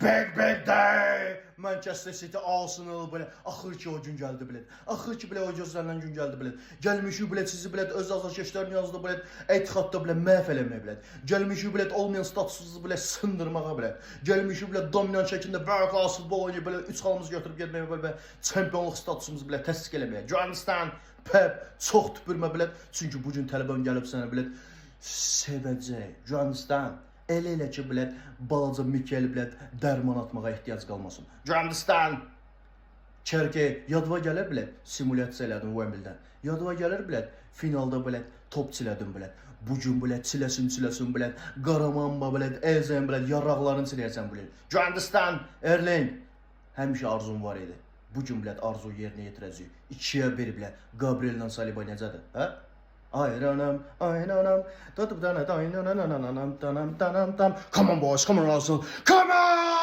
big day. Manchester City, Arsenal böyle. Axır ki o gün geldi bilet. Axır ki bilet o gözlerden gün geldi bilet. Gelmişi bilet sizi bilet öz azarkeşlerini yazdı bilet. Etihadda bilet məhv eləməyə bilet. Gelmişi bilet olmayan statusunuzu bilet sındırmağa bilet. Gelmişi bilet dominant şəkildə böyük asıl futbol oynayıb bilet 3 xalımızı götürüb getməyə bilet. Çempionluq statusumuzu bilet təsdiq eləməyə. Do you understand? Pep çox tüpürmə bilet. Çünki bu gün tələbən gəlib sənə bilet sevəcək. Do you understand? Elə ki bilet balaca Mikel bilet dərman atmağa ehtiyac qalmasın. Do you understand? Çərkə yadıma gəlir bilet simulyasiya elədim Wembley'dən. Yadıma gəlir bilet finalda bilet top çilədim bilet. Bu gün bilet çiləsin bilet. Qaramamba bilet, Elzen bilet, yaraqlarını çiləyəcəm bilet. Do you understand? Erling, həmişə arzum var idi. Bu gün bilet arzu yerinə yetirəcəyik. 2-yə 1 bilet. Gabriel'lə Saliba necədir? Hə? Ayranam, tutup dana, come on boys, come on Arsenal, come on!